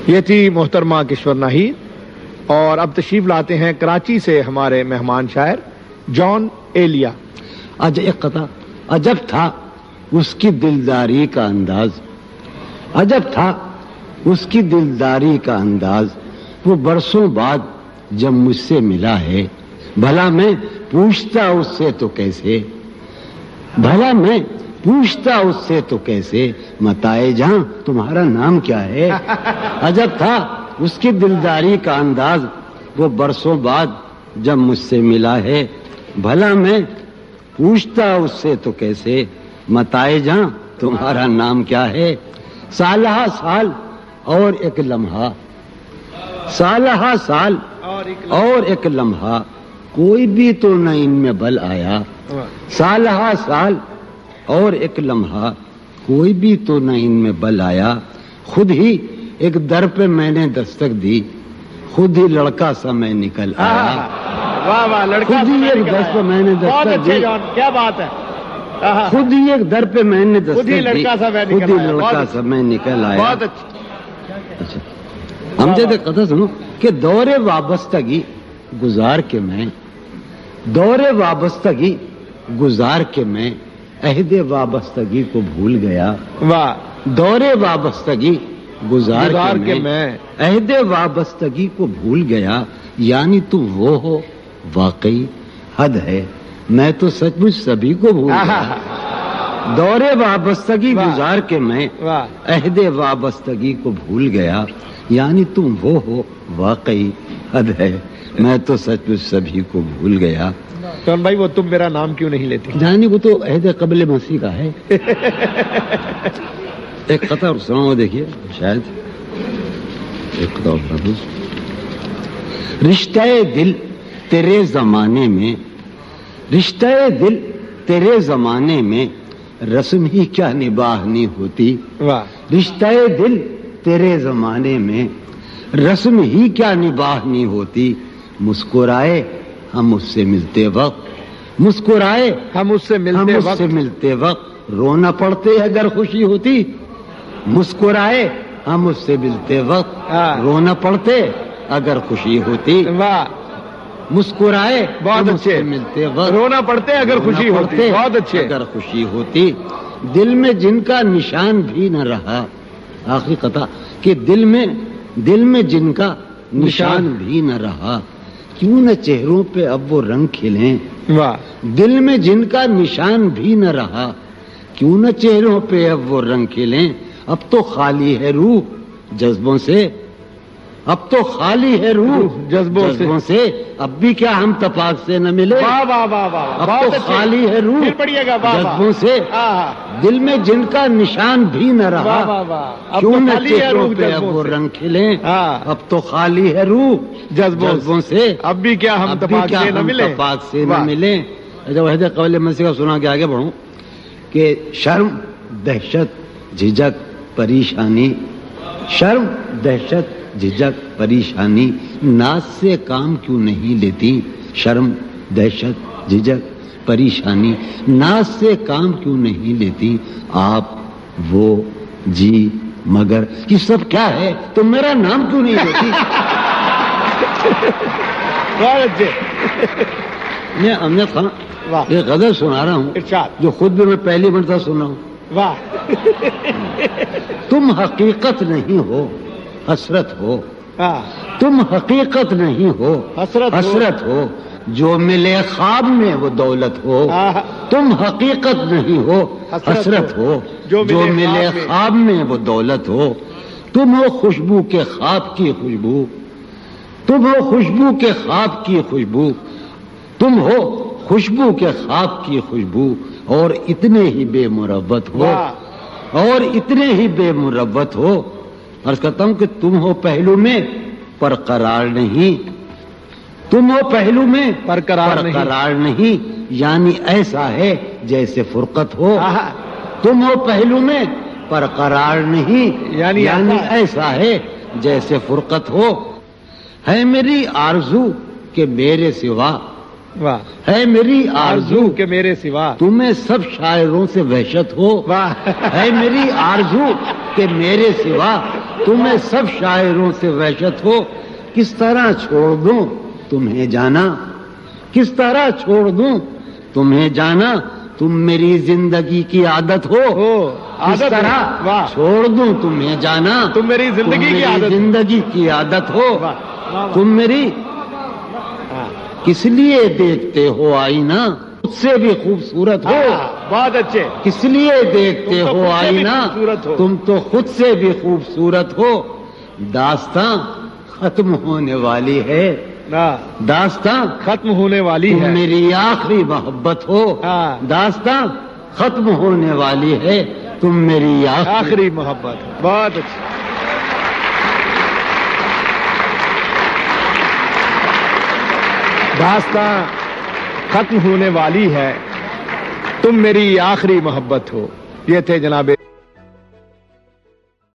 یہ تھی محترمہ کشور ناہید، اور اب تشریف لاتے ہیں کراچی سے ہمارے مہمان شاعر جان ایلیا۔ ایک قطع عجب تھا اس کی دلداری کا انداز، عجب تھا اس کی دلداری کا انداز، وہ برسوں بعد جب مجھ سے ملا ہے، بھلا میں پوچھتا اس سے تو کیسے، بھلا میں پوچھتا اس سے تو کیسے، متائے جہاں تمہارا نام کیا ہے۔ عجب تھا اس کی دلداری کا انداز، وہ برسوں بعد جب مجھ سے ملا ہے، بھلا میں پوچھتا اس سے تو کیسے، متائے جہاں تمہارا نام کیا ہے۔ سالہ سال اور ایک لمحہ، سالہ سال اور ایک لمحہ، کوئی بھی تو نہ ان میں بل آیا۔ سالہ سال اور ایک لمحہ، کوئی بھی تو نہ ان میں بل آیا۔ خود ہی ایک در پہ میں نے دستک دی، خود ہی لڑکا سا میں نکل آیا۔ واہ واہ، لڑکا خود ہی ایک در پہ میں نے دستک دی، کیا بات ہے، خود ہی ایک در پہ میں نے دستک دی، خود ہی لڑکا سا میں نکل آیا۔ بہت اچھا۔ ہم جب قطع سنو کہ دور وابستگی گزار کے میں، دور وابستگی گزار کے میں عہد وابستگی کو بھول گیا۔ واہ، دور وابستگی گزار کے میں عہد وابستگی کو بھول گیا، یعنی تو وہ ہو واقعی حد ہے، میں تو سچ مچ سبھی کو بھول گیا۔ دور وابستگی گزار کے میں عہد وابستگی کو بھول گیا، یعنی تم وہ ہو واقعی حد ہے، میں تو سچ مچ سبھی کو بھول گیا۔ کون بھائی، وہ تم میرا نام کیوں نہیں لیتی؟ جانی وہ تو عہد قبل مسیح کا ہے۔ ایک قطع سناؤ، دیکھیے شاید ایک قطع رشتہ دل تیرے زمانے میں، رشتہ دل تیرے زمانے میں رسم ہی کیا نباہنی ہوتی۔ رشتہ دل تیرے زمانے میں رسم ہی کیا نباہنی ہوتی۔ مسکرائے ہم اس سے ملتے وقت، مسکرائے ہم اس سے ملتے وقت رونا پڑتے اگر خوشی ہوتی۔ مسکرائے ہم اس سے ملتے وقت رونا پڑتے اگر خوشی ہوتی۔ مسکرائے بہت اچھے، ملتے وقت رونا پڑتے اگر خوشی ہوتی۔ بہت اچھے، اگر خوشی ہوتی۔ دل میں جن کا نشان بھی نہ رہا، آخری قطع کہ دل میں جن کا نشان بھی نہ رہا، کیوں نہ چہروں پہ اب وہ رنگ کھلیں۔ دل میں جن کا نشان بھی نہ رہا، کیوں نہ چہروں پہ اب وہ رنگ کھلیں۔ اب تو خالی ہے روح جذبوں سے، اب تو خالی ہے روح جذبوں سے، اب بھی کیا ہم تپاک سے نہ ملے۔ اب تو خالی ہے روح جذبوں سے، دل میں جن کا نشان بھی نہ رہا، کیوں نہ چہروں پہ اب وہ رنگ کھلیں۔ اب تو خالی ہے روح جذبوں سے، اب بھی کیا ہم تپاک سے نہ ملیں۔ جب عہد قبل مسیح کا سنا کے آگے بڑھوں کہ شرم دہشت جھجک پریشانی، شرم دہشت جھجک پریشانی ناز سے کام کیوں نہیں لیتی۔ شرم دہشت جھجک پریشانی ناز سے کام کیوں نہیں لیتی۔ آپ وہ جی مگر یہ سب کیا ہے، تم میرا نام کیوں نہیں لیتی۔ میں امجد خان ایک غزل سنا رہا ہوں جو خود بھی میں پہلی مرتبہ سن رہا ہوں۔ تم حقیقت نہیں ہو حسرت ہو، تم حقیقت نہیں ہو حسرت ہو، جو ملے خواب میں وہ دولت ہو۔ تم حقیقت نہیں ہو حسرت ہو، جو ملے خواب میں وہ دولت ہو۔ تم ہو خوشبو کے خواب کی خوشبو، تم ہو خوشبو کے خواب کی خوشبو، تم ہو خوشبو کے خواب کی خوشبو، اور اتنے ہی بے مروت ہو، اور اتنے ہی بے مروت ہو۔ عرض کرتا ہوں کہ تم ہو پہلو میں پر قرار نہیں، تم ہو پہلو میں پر قرار نہیں، یعنی ایسا ہے جیسے فرقت ہو۔ تم ہو پہلو میں پر قرار نہیں، یعنی ایسا ہے جیسے فرقت ہو۔ ہے میری آرزو کہ میرے سوا، ہے میری آرزو کہ میرے سوا تمہیں سب شاعروں سے وحشت ہو۔ ہے میری آرزو کہ میرے سوا تمہیں سب شاعروں سے وحشت ہو، کس طرح چھوڑ دوں تمہیں جانا، کس طرح چھوڑ دوں تمہیں جانا، تم میری زندگی کی عادت ہو، کس طرح چھوڑ دوں تمہیں جانا، تم میری زندگی کی عادت ہو، تم میری کس لیے دیکھتے ہو آئینہ خود سے بھی خوبصورت ہو، بہت اچھے، کس لیے دیکھتے ہو آئینہ تم تو خود سے بھی خوبصورت ہو، داستاں ختم ہونے والی ہے، داستاں ختم ہونے والی تم ہے، میری آخری محبت ہو، داستاں ختم ہونے والی ہے، تم میری آخری محبت، بہت اچھی، داستاں ختم ہونے والی ہے، تم میری آخری محبت ہو۔ یہ تھے جناب